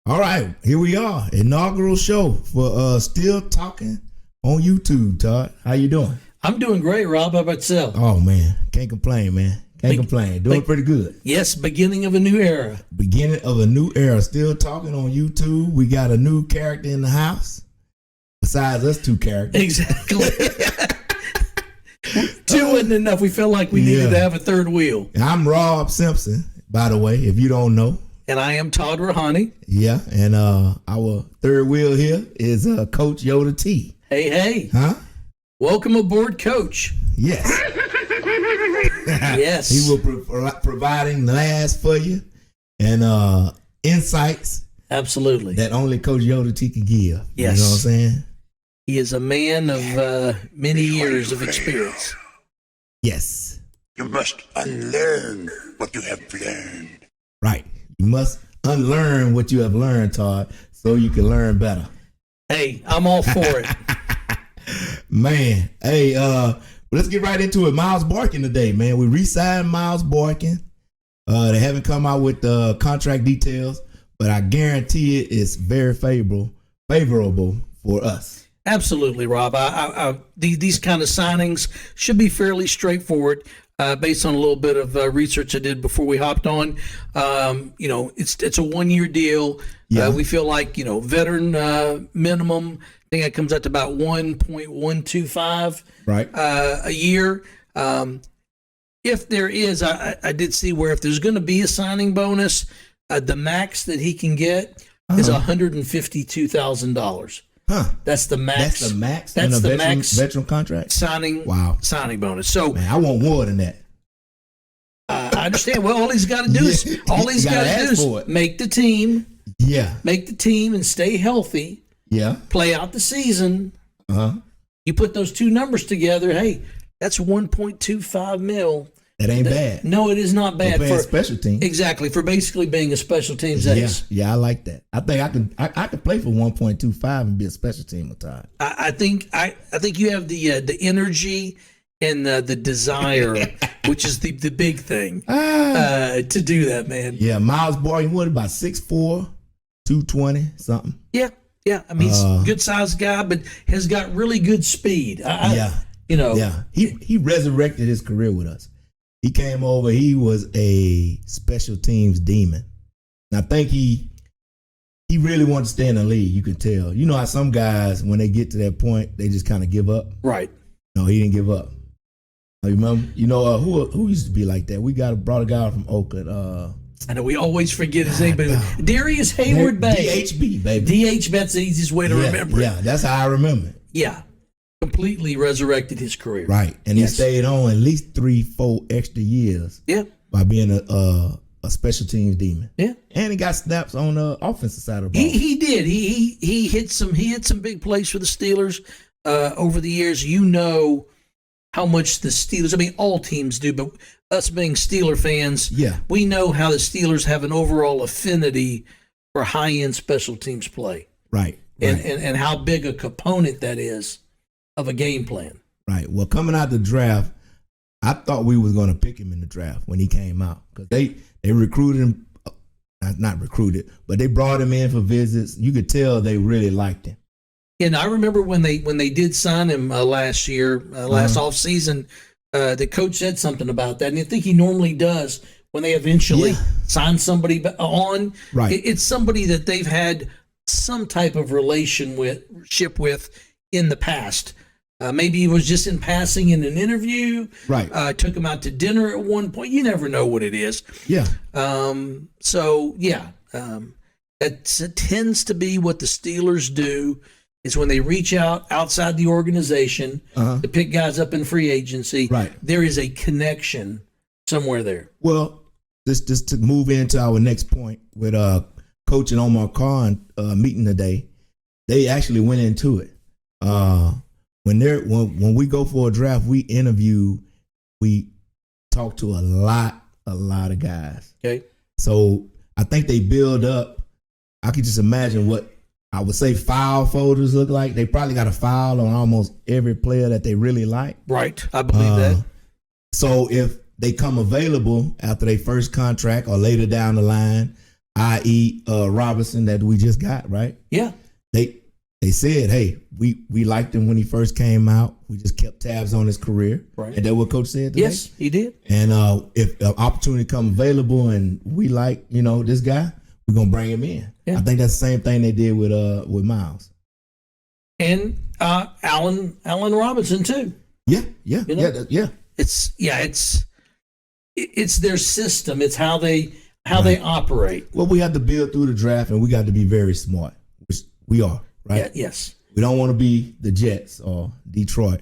All right, here we are. Inaugural show for Still Talking on YouTube, Todd. How you doing? I'm doing great, Rob. How about yourself? Oh, man. Can't complain, man. Can't complain. Doing pretty good. Yes, beginning of a new era. Beginning of a new era. Still Talking on YouTube. We got a new character in the house. Besides us two characters. Exactly. Two wasn't enough. We felt like we needed to have a third wheel. I'm Rob Simpson, by the way, if you don't know. And I am Todd Rahani. Yeah, and our third wheel here is Coach Yoda T. Hey. Huh? Welcome aboard, Coach. Yes. Yes. He will providing laughs for you and insights. Absolutely. That only Coach Yoda T can give. Yes. You know what I'm saying? He is a man of many years of experience. Yes. You must unlearn what you have learned. Right. You must unlearn what you have learned, Todd, so you can learn better. Hey, I'm all for it. Man. Hey, let's get right into it. Miles Boykin today, man. We re-signed Miles Boykin. They haven't come out with the contract details, but I guarantee it's very favorable for us. Absolutely, Rob. These kind of signings should be fairly straightforward. Based on a little bit of research I did before we hopped on, it's a 1-year deal. Yeah. We feel like veteran minimum. I think that comes out to about 1.125 right a year. If there is, I did see where if there's going to be a signing bonus, the max that he can get is $152,000. Huh. That's the max. That's the max. That's the max veteran contract. Signing bonus. So man, I want more than that. I understand. Well, all he's got to do is make the team. Yeah. Make the team and stay healthy. Yeah. Play out the season. You put those two numbers together. Hey, that's 1.25 mil. That ain't bad. No, it is not bad for special teams. Exactly, for basically being a special teams ace. Yeah, I like that. I think I could play for 1.25 and be a special team with Todd. I think you have the energy and the desire, which is the big thing to do that, man. Yeah, Miles Boykin, what about 6'4", 220 something? Yeah. I mean, he's a good sized guy, but has got really good speed. He resurrected his career with us. He came over. He was a special teams demon. And I think he really wanted to stay in the league. You could tell. You know how some guys, when they get to that point, they just kind of give up. Right. No, he didn't give up. I remember. Who used to be like that? We brought a guy from Oakland. I know we always forget his name, but Darius Hayward Bay. DHB, baby. DH, that's the easiest way to remember it. Yeah, that's how I remember it. Yeah. Completely resurrected his career. Right. And he stayed on at least 3-4 extra years. Yeah. By being a special teams demon. Yeah. And he got snaps on the offensive side of the ball. He did. He hit some big plays for the Steelers over the years. You know how much the Steelers, I mean all teams do, but us being Steeler fans, we know how the Steelers have an overall affinity for high-end special teams play. Right. And how big a component that is of a game plan. Right. Well, coming out the draft, I thought we was going to pick him in the draft when he came out because they recruited him, not recruited, but they brought him in for visits. You could tell they really liked him. And I remember when they did sign him last year, last offseason, the coach said something about that, and I think he normally does when they eventually sign somebody on. Right. It's somebody that they've had some type of relationship with in the past. Maybe he was just in passing in an interview. Right. Took him out to dinner at one point. You never know what it is. Yeah. That tends to be what the Steelers do is when they reach outside the organization to pick guys up in free agency. Right. There is a connection somewhere there. Well, just to move into our next point with Coach and Omar Khan meeting today, they actually went into it. When we go for a draft, we talk to a lot of guys. Okay. So I think they build up. I could just imagine what I would say file folders look like. They probably got a file on almost every player that they really like. Right. I believe that. So if they come available after their first contract or later down the line, i.e. Robinson that we just got, right? Yeah. They said, hey, we liked him when he first came out. We just kept tabs on his career. Right. And that's what Coach said today? Yes, he did. And if an opportunity come available and we like, this guy, we're going to bring him in. Yeah. I think that's the same thing they did with Miles. And Allen Robinson, too. Yeah. It's their system. It's how they operate. Well, we have to build through the draft, and we got to be very smart, which we are. Right? Yeah, yes. We don't want to be the Jets or Detroit.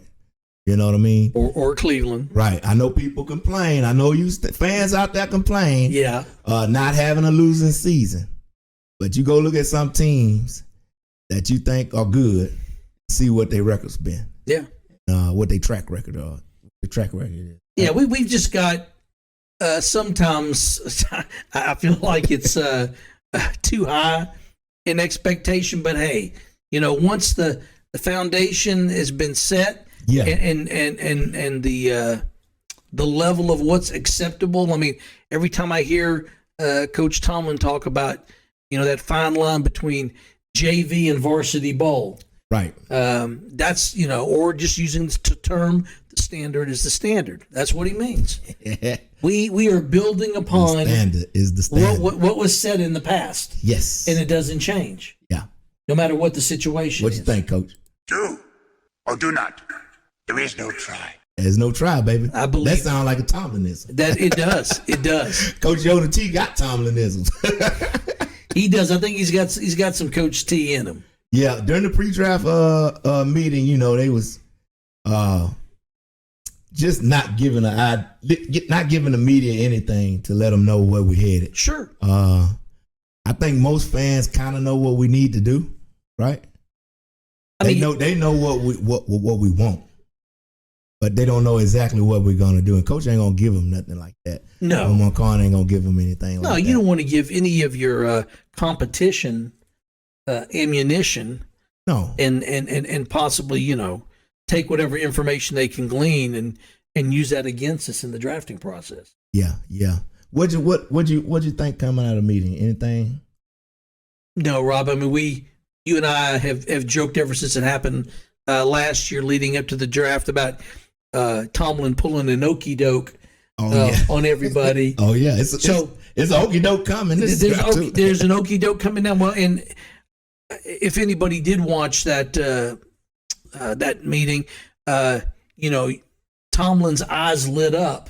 You know what I mean? Or Cleveland. Right. I know people complain. I know you fans out there complain. Yeah. Not having a losing season. But you go look at some teams that you think are good, see what their record's been. Yeah. What their track record are. The track record is. Yeah, we've just got sometimes I feel like it's too high in expectation, but hey, once the foundation has been set, and the level of what's acceptable. I mean, every time I hear Coach Tomlin talk about that fine line between JV and varsity bowl, right? That's or just using the term, the standard is the standard. That's what he means. We are building upon the standard is the standard. What was said in the past. Yes, and it doesn't change. Yeah. No matter what the situation what is. What you think, Coach? Do or do not. There is no try. There's no try, baby. I believe that sounds like a Tomlinism. That it does. It does. Coach Yoda T got Tomlinisms. He does. I think he's got some Coach T in him. Yeah, during the pre-draft meeting, they was just not giving the media anything to let them know where we headed. Sure. I think most fans kind of know what we need to do, right? They know what we want, but they don't know exactly what we're gonna do. And Coach ain't gonna give them nothing like that. No, Moncarn ain't gonna give them anything. No, you don't want to give any of your competition ammunition. No, and possibly take whatever information they can glean and use that against us in the drafting process. Yeah. What'd you think coming out of the meeting? Anything? No, Rob. I mean, you and I have joked ever since it happened last year, leading up to the draft, about Tomlin pulling an okey doke on everybody. Oh yeah, it's an okey doke coming. There's an okey doke coming down. Well, and if anybody did watch that meeting, Tomlin's eyes lit up.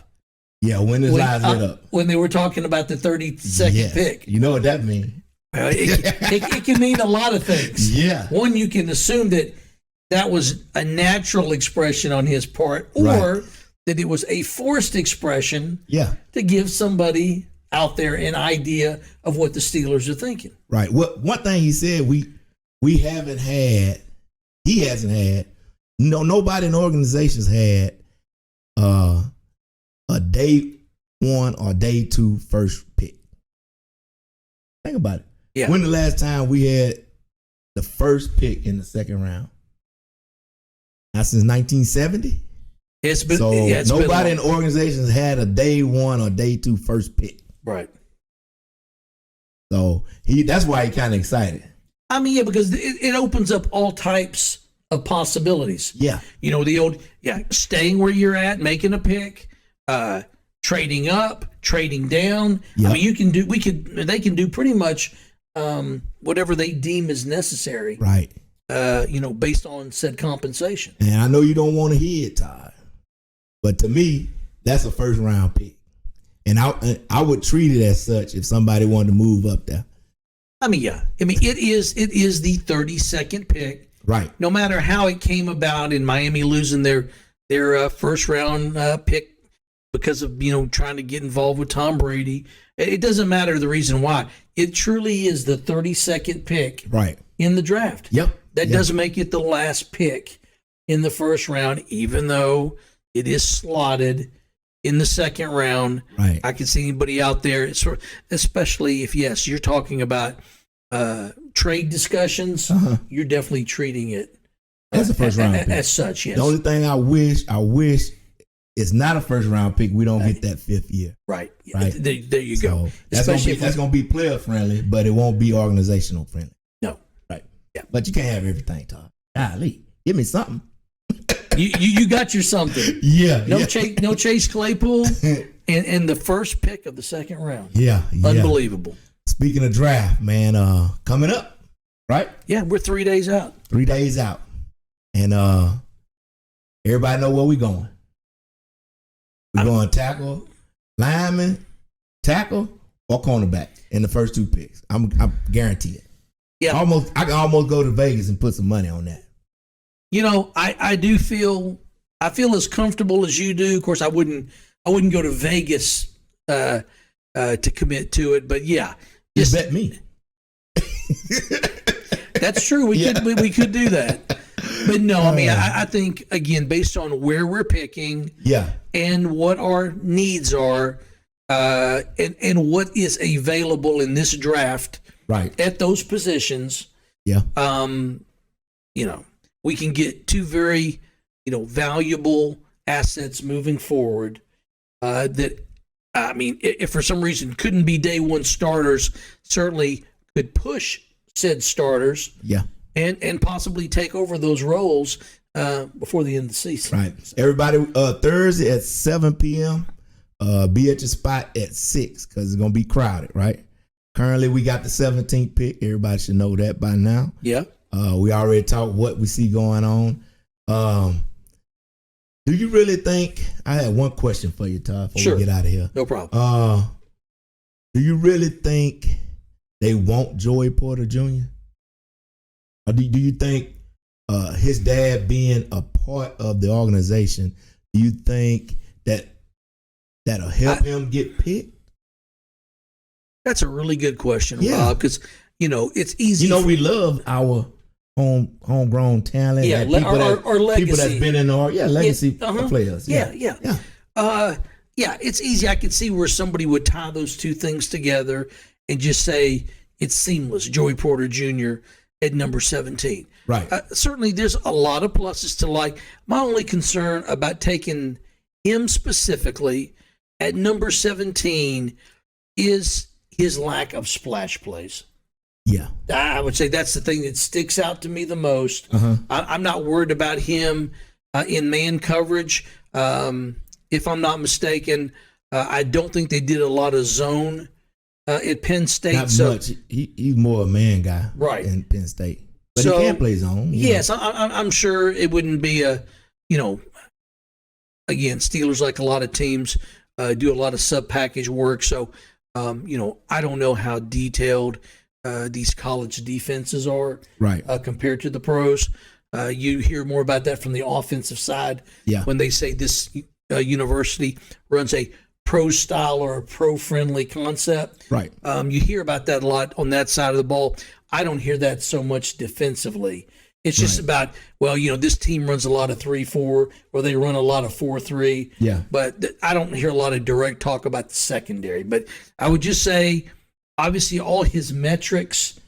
Yeah, when his eyes lit up. When they were talking about the 32nd pick. You know what that means. It can mean a lot of things. Yeah. One, you can assume that was a natural expression on his part, or that it was a forced expression to give somebody out there an idea of what the Steelers are thinking. Right. One thing he said, he hasn't had, nobody in the organization's had a day 1 or day 2 first pick. Think about it. Yeah. When the last time we had the first pick in the second round? Not since 1970. It's been nobody in the organization has had a day 1 or day 2 first pick. Right. So that's why he kind of excited. I mean, yeah, because it opens up all types of possibilities. Yeah. The old, staying where you're at, making a pick, trading up, trading down. Yep. I mean, they can do pretty much whatever they deem is necessary. Right. Based on said compensation. And I know you don't want to hear it, Todd, but to me, that's a first round pick. And I would treat it as such if somebody wanted to move up there. I mean, yeah. I mean, it is the 32nd pick. Right. No matter how it came about in Miami losing their first round pick because of trying to get involved with Tom Brady, it doesn't matter the reason why. It truly is the 32nd pick. Right. In the draft. Yep. That doesn't make it the last pick in the first round, even though it is slotted in the second round. Right. I can see anybody out there, especially if, yes, you're talking about trade discussions, you're definitely treating it as a first round pick. As such, yes. The only thing I wish it's not a first round pick, we don't get that 5th year. Right. Right. There you go. That's gonna be player friendly, but it won't be organizational friendly. No. Right. Yeah. But you can't have everything, Todd. Golly, give me something. You got your something. Yeah. No Chase Claypool and the first pick of the 2nd round. Yeah. Unbelievable. Speaking of draft, man, coming up, right? Yeah, we're 3 days out. 3 days out. And everybody know where we going. We're going tackle, lineman, tackle, or cornerback in the first 2 picks. I'm guaranteed it. Yeah. I can almost go to Vegas and put some money on that. You know, I feel as comfortable as you do. Of course, I wouldn't go to Vegas to commit to it, but yeah. Just bet me. That's true. We could do that. But no, I mean, I think, again, based on where we're picking and what our needs are and what is available in this draft at those positions, you know, we can get 2 very, valuable assets moving forward that, I mean, if for some reason couldn't be day one starters, certainly could push said starters. Yeah. And possibly take over those roles before the end of the season. Right. So. Everybody, Thursday at 7 p.m., be at your spot at 6 because it's going to be crowded, right? Currently, we got the 17th pick. Everybody should know that by now. Yeah. We already talked what we see going on. Do you really think – I had one question for you, Todd, before we get out of here. No problem. Do you really think they want Joey Porter Jr.? Or do you think his dad being a part of the organization, do you think that'll help him get picked? That's a really good question, Rob, because, it's easy. We love our homegrown talent. Yeah, our legacy. People that's been in our legacy players. Yeah. It's easy. I could see where somebody would tie those 2 things together and just say it's seamless. Joey Porter Jr. at number 17. Right. Certainly there's a lot of pluses to like. My only concern about taking him specifically at number 17 is his lack of splash plays. Yeah. I would say that's the thing that sticks out to me the most. I'm not worried about him in man coverage. If I'm not mistaken, I don't think they did a lot of zone at Penn State. Not much. He's more a man guy in Penn State. But he can play zone. Yes, I'm sure it wouldn't be again, Steelers, like a lot of teams, do a lot of sub-package work. So, I don't know how detailed these college defenses are compared to the pros. You hear more about that from the offensive side when they say this university runs a pro style or a pro friendly concept. Right. You hear about that a lot on that side of the ball. I don't hear that so much defensively. It's just about, this team runs a lot of 3-4 or they run a lot of 4-3. Yeah. But I don't hear a lot of direct talk about the secondary. But I would just say, obviously, all his metrics,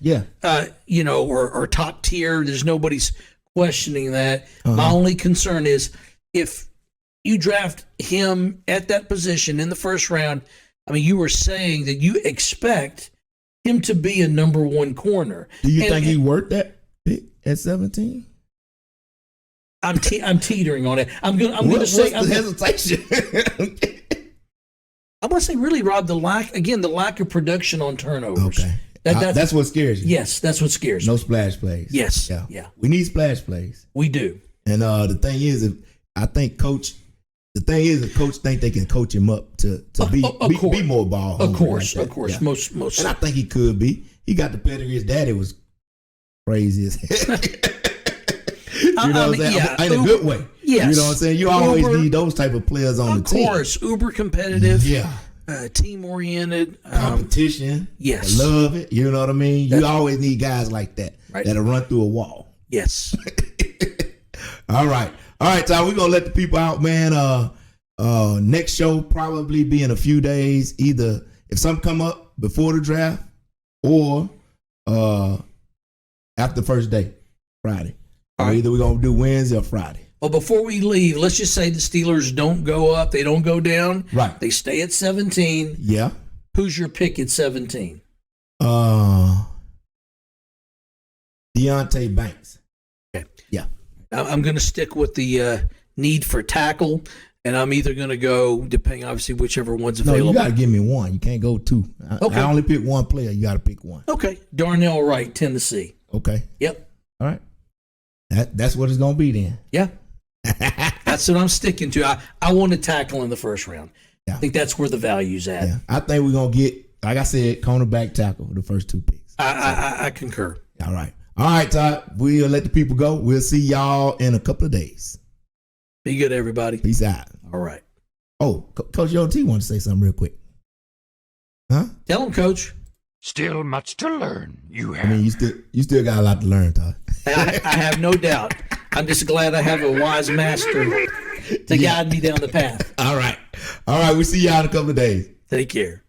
are top tier. There's nobody's questioning that. My only concern is if you draft him at that position in the first round, I mean, you were saying that you expect him to be a number 1 corner. Do you think he worked that pick at 17? I'm teetering on it. I'm going to say the hesitation. I'm going to say really, Rob, the lack of production on turnovers. Okay. That's what scares you. Yes, that's what scares me. No splash plays. Yes. Yeah. We need splash plays. We do. And the thing is, the coach think they can coach him up to be more ball hungry. Of course. Yeah. Most. And I think he could be. He got the pedigree. His daddy was crazy as hell. You know what I'm saying? Yeah, in a good way. Yes. You know what I'm saying? You always need those type of players on the team. Of course. Uber competitive. Yeah. Team oriented. Competition. Yes. I love it. You know what I mean? You always need guys like that that'll run through a wall. Yes. All right, Todd, we're going to let the people out, man. Next show probably be in a few days, either if something come up before the draft or after the first day, Friday. Or either we're going to do Wednesday or Friday. Well, before we leave, let's just say the Steelers don't go up, they don't go down. Right. They stay at 17. Yeah. Who's your pick at 17? Deontay Banks. Okay. Yeah. I'm going to stick with the need for tackle, and I'm either going to go, depending obviously whichever one's available. No, you got to give me one. You can't go two. Okay. I only pick one player. You got to pick one. Okay. Darnell Wright, Tennessee. Okay. Yep. All right. That's what it's going to be then. Yeah. That's what I'm sticking to. I want to tackle in the first round. Yeah. I think that's where the value's at. Yeah. I think we're going to get, like I said, cornerback tackle the first two picks. I concur. All right. All right, Todd. We'll let the people go. We'll see y'all in a couple of days. Be good, everybody. Peace out. All right. Oh, Coach T wants to say something real quick. Huh? Tell him, Coach. Still much to learn. You have. I mean, you still got a lot to learn, Todd. I have no doubt. I'm just glad I have a wise master to guide me down the path. All right. All right. We'll see y'all in a couple of days. Take care.